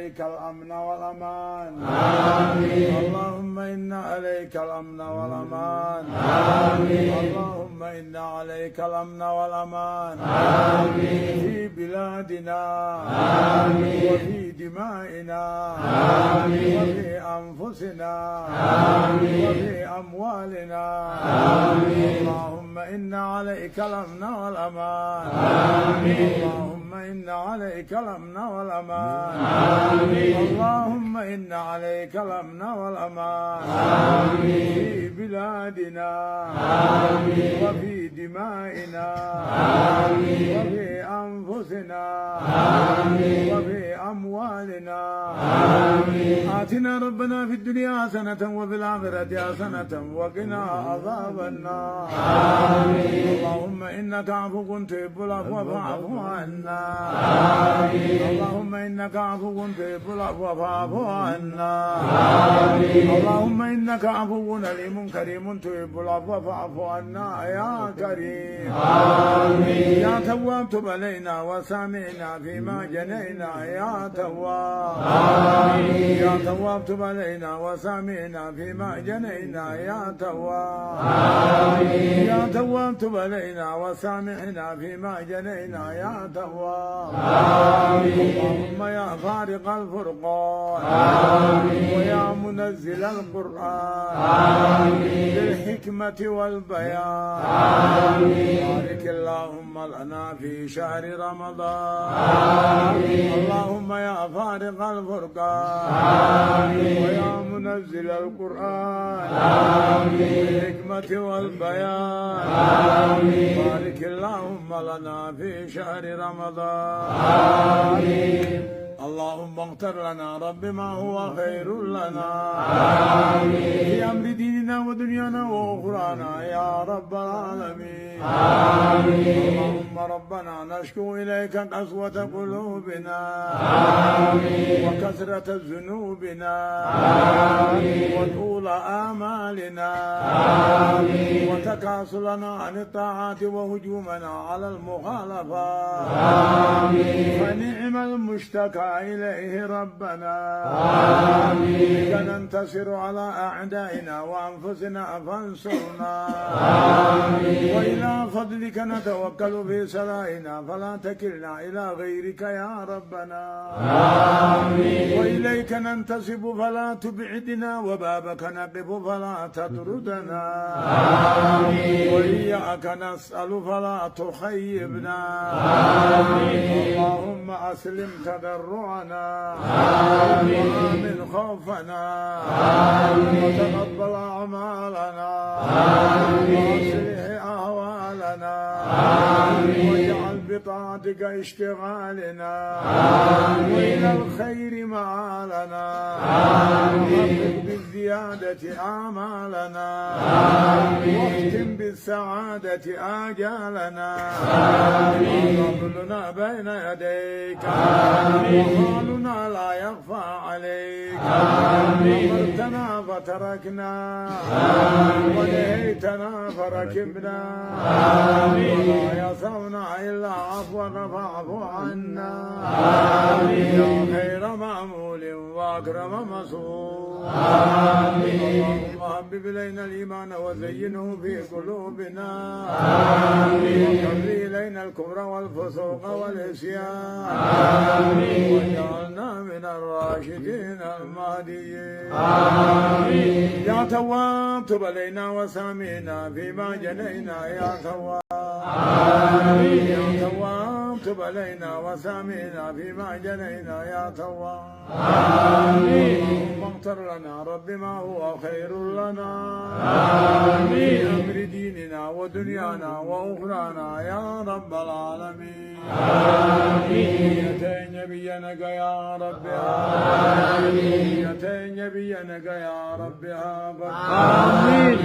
عليك الأمن والأمان. آمين. اللهم إنا عليك الأمن والأمان. آمين. اللهم إنا عليك الأمن والأمان. آمين. في بلادنا. آمين. وفي دمائنا. آمين. وفي أنفسنا. آمين. وفي أموالنا. آمين. اللهم إنا عليك الأمن والأمان. آمين. اللهم إنا عليك الأمن والأمان. آمين. اللهم إنا عليك الأمن والأمان. آمين. في بلادنا. آمين. وفي دمائنا. آمين. وفي أنفسنا. آمين. وفي أموالنا. آمين. آتنا ربنا في الدنيا حسنة وفي الآخرة حسنة وقنا عذاب النار. آمين. اللهم إنك عفو تحب العفو فاعف عنا. آمين. اللهم إنك عفو تحب العفو فاعف عنا. آمين. اللهم إنك عفو أليم كريم تحب العفو فاعف عنا يا كريم. آمين. يا تواب تب علينا وسامعنا فيما جنينا يا تواب. آمين. يا تواب تب علينا وسامعنا فيما جنينا يا تواب. آمين. يا تواب تب علينا وسامعنا فيما جنينا يا تواب. آمين. اللهم يا فارق الفرقان. آمين. ويا منزل القرآن. آمين. بالحكمة والبيان. آمين. بارك اللهم لنا في شهر رمضان. آمين. اللهم يا فارق الفرقان. آمين. ويا منزل القرآن. آمين. بالحكمة والبيان. آمين. بارك اللهم لنا في شهر رمضان. آمين. اللهم اغفر لنا رب ما هو خير لنا. آمين. في أمر ديننا ودنيانا وأخرانا يا رب العالمين. آمين. اللهم ربنا نشكو إليك قسوة قلوبنا. آمين. وكثرة ذنوبنا. آمين. وطول آمالنا. آمين. وتكاسلنا عن الطاعات وهجومنا على المخالفات. آمين. فنعم المشتكى إليه ربنا. آمين. بك ننتصر على أعدائنا وأنفسنا فانصرنا. آمين. وإلى فضلك نتوكل في سرائنا فلا تكلنا إلى غيرك يا ربنا. آمين. وإليك ننتسب فلا تبعدنا وبابك نقف فلا تطردنا. آمين. وإياك نسأل فلا تخيبنا. آمين. اللهم أسلم تضرعنا. آمين. وآمن خوفنا. آمين. وتقبل أعمالنا. آمين. وأصلح أهوالنا. آمين. واجعل بطاعتك اشتغالنا. آمين. وإلى الخير معالنا. آمين. وحقق بالزيادة آمالنا. آمين. واختم بالسعادة آجالنا. آمين. وفضلنا بين يديك. آمين. وحالنا لا يخفى عليك. آمين. أمرتنا فتركنا. آمين. ونهيتنا فركبنا. آمين. ولا يصرنا إلا عفوك فاعف عنا. آمين. يا خير مأمول وأكرم مسؤول. آمين. اللهم حبب إلينا الإيمان وزينه في قلوبنا. آمين. وكره إلينا الكفر والفسوق والعصيان. آمين. واجعلنا من الراشدين المهديين. آمين. يا تواب تب علينا وسامعنا فيما جنينا يا تواب. آمين. يا تواب تب علينا وسامعنا فيما جنينا يا تواب. آمين. اللهم اغفر لنا رب ما هو خير لنا. آمين. في أمر ديننا ودنيانا وأخرانا يا رب العالمين. آمين. يتين نبينا يا رب. آمين. يتين نبينا يا رب. آمين.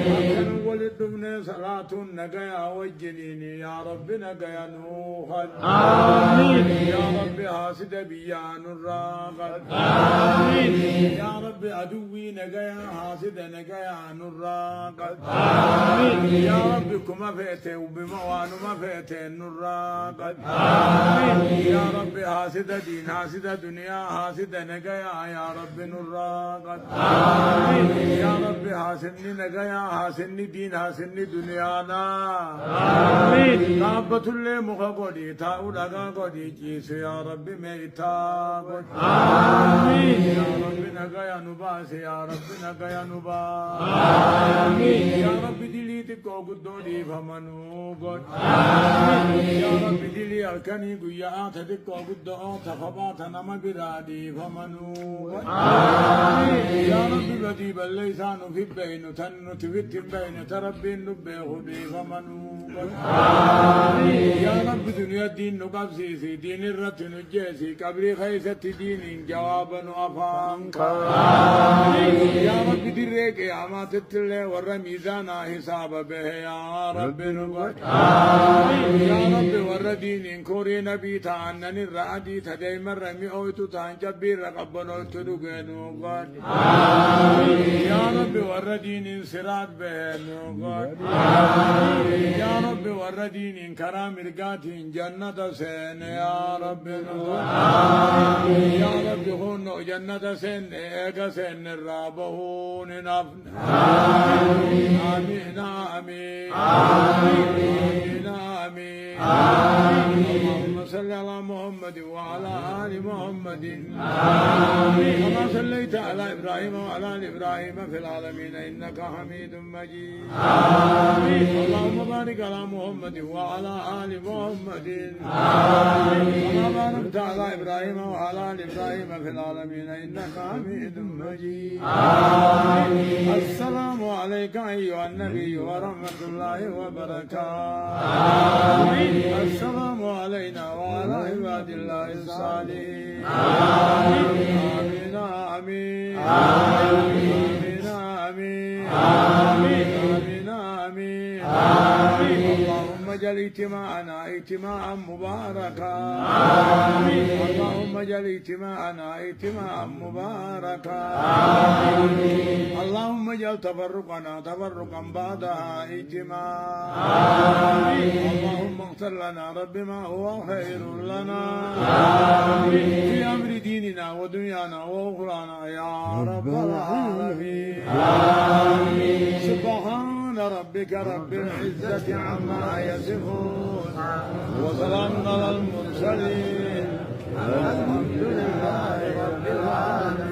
ولد من صلاة نجا والجنين يا رب نجا نوحا. آمين. يا رب حاسد بيان الراقد آمين يا رب عدوي نجايا حاسد نجايا الراقد آمين يا رب كما فئته وبموان ما فئته الراقد آمين يا رب حاسد دين حاسد دنيا حاسد نجايا يا رب الراقد آمين يا رب حاسني نجايا حاسني دين حاسني دنيانا آمين كابة اللي مخقودي تاو لغا قودي جيس يا رب ميتا قد آمين يا رب نغايا نباس يا رب نغايا نباس آمين يا رب دلي تكو قدو دي فمنو قد آمين يا رب دلي أركني قويا آتا تكو قدو آتا فباتا نما برادي فمنو قد يا رب بدي بالليسان في بين تنو تفت بين تربي نبه بي فمنو قد يا رب دنيا الدين نقبسي دين الرت نجيسي قبري خيست دين جوابا أفانك يا رب دريك يا ما تتلي ور ميزانا حساب به يا رب نقول يا رب ور دين كوري نبي تعنن الرعدي تدي مر مئوت تان جبير رقبنا تدقنو قد يا رب ور دين سرات به نقول يا رب ور دين كرام رقات جنة سين يا رب نقول يا رب هون جنة سين إيقا سين الرابهون نفن آمين آمين آمين آمين آمين اللهم صل على محمد وعلى آل محمد كما صليت على إبراهيم وعلى آل إبراهيم في العالمين إنك حميد مجيد اللهم بارك على محمد وعلى آل محمد كما باركت على إبراهيم وعلى آل إبراهيم في العالمين إنك حميد مجيد السلام عليك أيها النبي ورحمة الله وبركاته السلام علينا وعلى عباد الله الصالحين آمين آمين آمين آمين آمين آمين اللهم اجعل اجتماعنا اجتماعا مباركا اللهم اجعل اجتماعنا اجتماعا مباركا اللهم اجعل تفرقنا تفرقا بعدها اجتماعا اللهم اغفر لنا رب ما هو خير لنا في امر ديننا ودنيانا واخرانا يا رب العالمين سبحان ربك رب العزة عما يصفون وسلام على المرسلين والحمد لله رب العالمين.